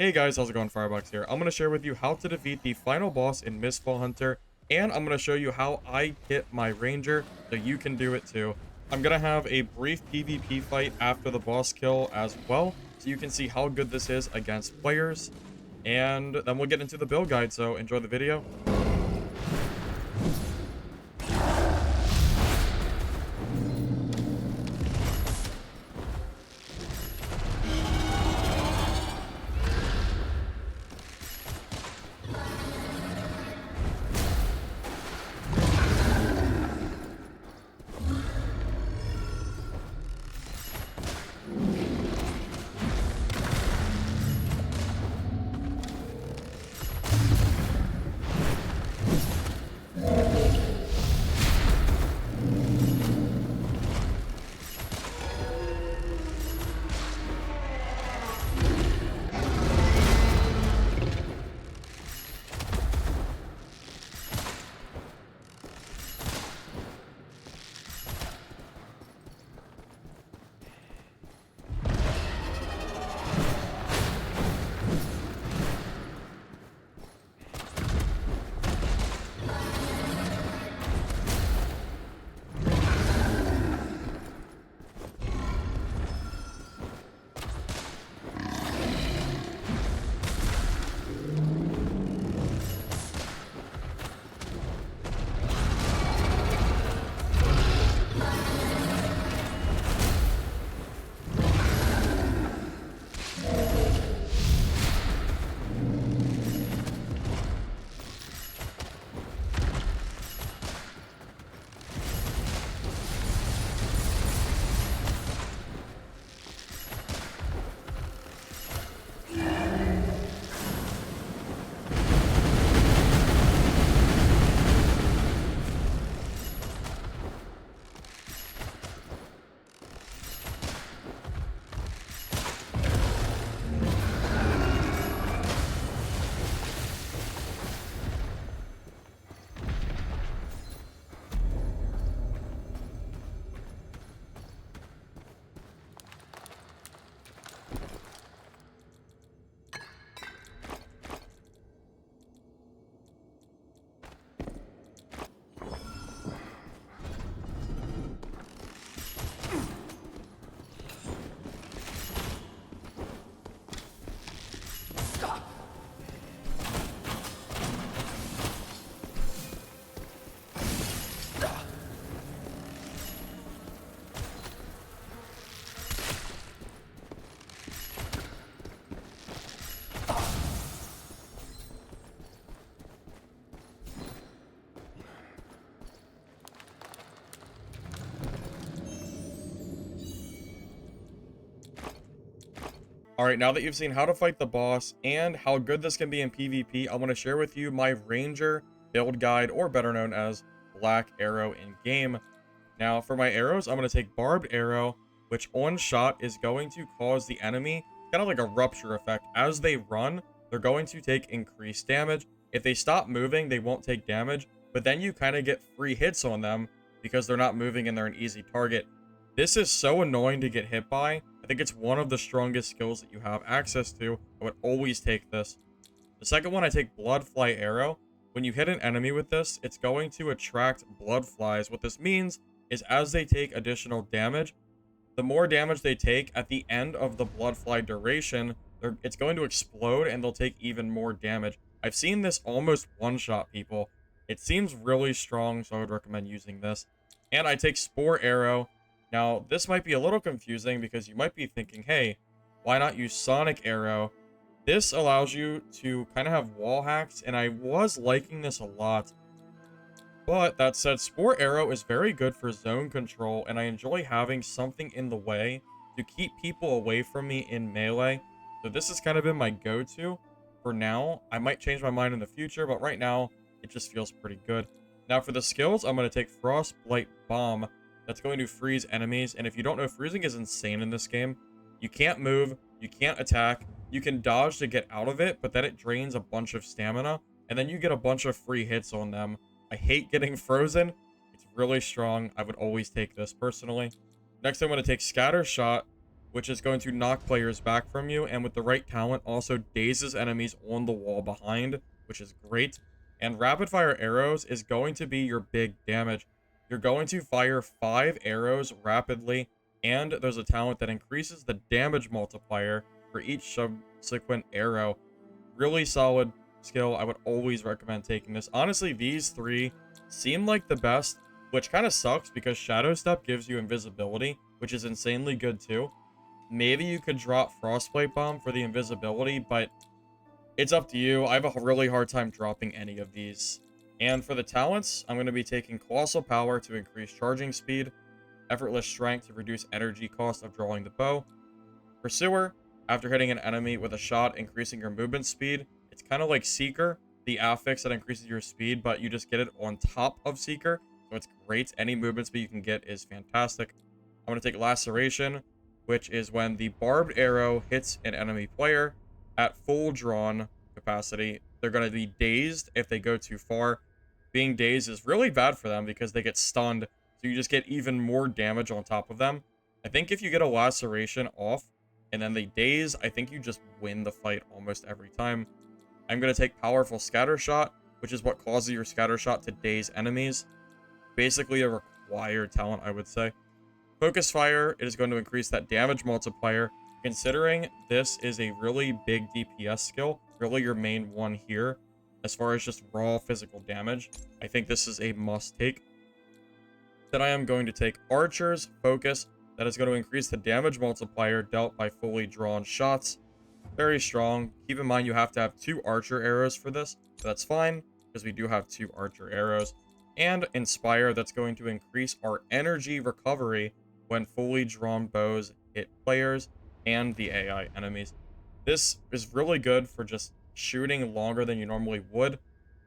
Hey guys, how's it going? Firebox here. I'm going to share with you how to defeat the final boss in Mistfall Hunter, and I'm going to show you how I hit my ranger so you can do it too. I'm going to have a brief PvP fight after the boss kill as well, so you can see how good this is against players, and then we'll get into the build guide, so enjoy the video. Alright, now that you've seen how to fight the boss and how good this can be in PvP, I want to share with you my Ranger build guide, or better known as Black Arrow in game. Now, for my arrows, I'm going to take Barbed Arrow, which on shot is going to cause the enemy kind of like a rupture effect. As they run, they're going to take increased damage. If they stop moving, they won't take damage, but then you kind of get free hits on them because they're not moving and they're an easy target. This is so annoying to get hit by. I think it's one of the strongest skills that you have access to. I would always take this. The second one, I take Bloodfly Arrow. When you hit an enemy with this, it's going to attract blood flies. What this means is as they take additional damage, the more damage they take at the end of the Bloodfly duration, it's going to explode and they'll take even more damage. I've seen this almost one-shot people. It seems really strong, so I would recommend using this. And I take Spore Arrow. Now, this might be a little confusing because you might be thinking, hey, why not use Sonic Arrow? This allows you to kind of have wall hacks, and I was liking this a lot. But that said, Spore Arrow is very good for zone control, and I enjoy having something in the way to keep people away from me in melee. So this has kind of been my go-to for now. I might change my mind in the future, but right now, it just feels pretty good. Now for the skills, I'm going to take Frostblight Bomb. That's going to freeze enemies, and if you don't know, freezing is insane in this game. You can't move, you can't attack, you can dodge to get out of it, but then it drains a bunch of stamina, and then you get a bunch of free hits on them. I hate getting frozen. It's really strong. I would always take this personally. Next, I'm going to take Scatter Shot. which is going to knock players back from you, and with the right talent, also dazes enemies on the wall behind, which is great. And rapid fire arrows is going to be your big damage. You're going to fire 5 arrows rapidly, and there's a talent that increases the damage multiplier for each subsequent arrow. Really solid skill. I would always recommend taking this. Honestly, these 3 seem like the best, which kind of sucks because Shadow Step gives you invisibility, which is insanely good too. Maybe you could drop Frostbite Bomb for the invisibility, but it's up to you. I have a really hard time dropping any of these. And for the talents, I'm going to be taking Colossal Power to increase charging speed, Effortless Strength to reduce energy cost of drawing the bow, Pursuer, after hitting an enemy with a shot, increasing your movement speed. It's kind of like Seeker, the affix that increases your speed, but you just get it on top of Seeker, so it's great. Any movement speed you can get is fantastic. I'm going to take Laceration, which is when the barbed arrow hits an enemy player at full drawn capacity. They're going to be dazed if they go too far. Being dazed is really bad for them because they get stunned, so you just get even more damage on top of them. I think if you get a Laceration off and then they daze, I think you just win the fight almost every time. I'm going to take Powerful Scatter Shot, which is what causes your Scatter Shot to daze enemies. Basically a required talent, I would say. Focus Fire, it is going to increase that damage multiplier. Considering this is a really big DPS skill, really your main one here, as far as just raw physical damage, I think this is a must take. Then I am going to take Archer's Focus, that is going to increase the damage multiplier dealt by fully drawn shots. Very strong. Keep in mind you have to have 2 Archer arrows for this, so that's fine, because we do have 2 Archer arrows. And Inspire, that's going to increase our energy recovery when fully drawn bows hit players and the AI enemies. This is really good for just shooting longer than you normally would.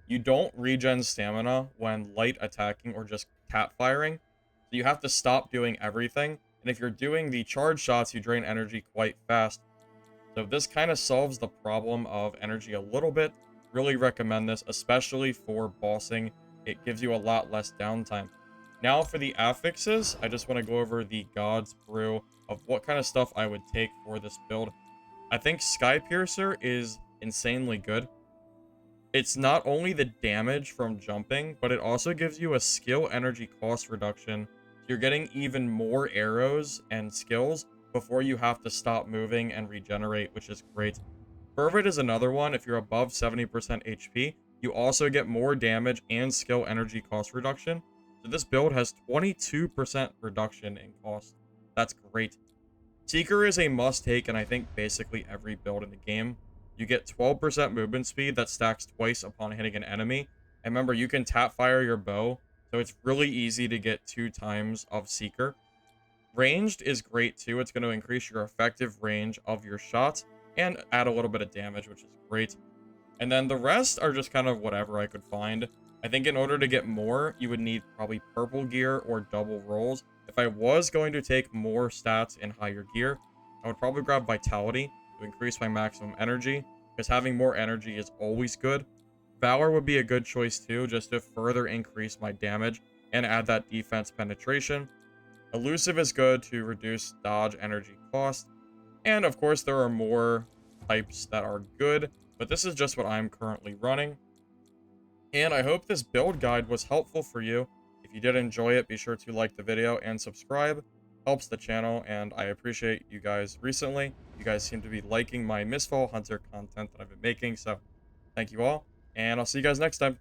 You don't regen stamina when light attacking or just tap firing, so you have to stop doing everything. And if you're doing the charge shots, you drain energy quite fast. So this kind of solves the problem of energy a little bit. Really recommend this, especially for bossing. It gives you a lot less downtime. Now for the affixes, I just want to go over the God's Brew of what kind of stuff I would take for this build. I think Sky Piercer is insanely good. It's not only the damage from jumping, but it also gives you a skill energy cost reduction. You're getting even more arrows and skills before you have to stop moving and regenerate, which is great. Fervent is another one. If you're above 70% HP, you also get more damage and skill energy cost reduction. So this build has 22% reduction in cost. That's great. Seeker is a must-take in I think basically every build in the game. You get 12% movement speed that stacks twice upon hitting an enemy. And remember, you can tap fire your bow, so it's really easy to get 2 times of Seeker. Ranged is great too. It's going to increase your effective range of your shots and add a little bit of damage, which is great. And then the rest are just kind of whatever I could find. I think in order to get more, you would need probably purple gear or double rolls. If I was going to take more stats in higher gear, I would probably grab Vitality to increase my maximum energy, because having more energy is always good. Valor would be a good choice too, just to further increase my damage and add that defense penetration. Elusive is good to reduce dodge energy cost. And of course, there are more types that are good, but this is just what I'm currently running. And I hope this build guide was helpful for you. If you did enjoy it, be sure to like the video and subscribe. Helps the channel, and I appreciate you guys recently. You guys seem to be liking my Mistfall Hunter content that I've been making, so thank you all, and I'll see you guys next time.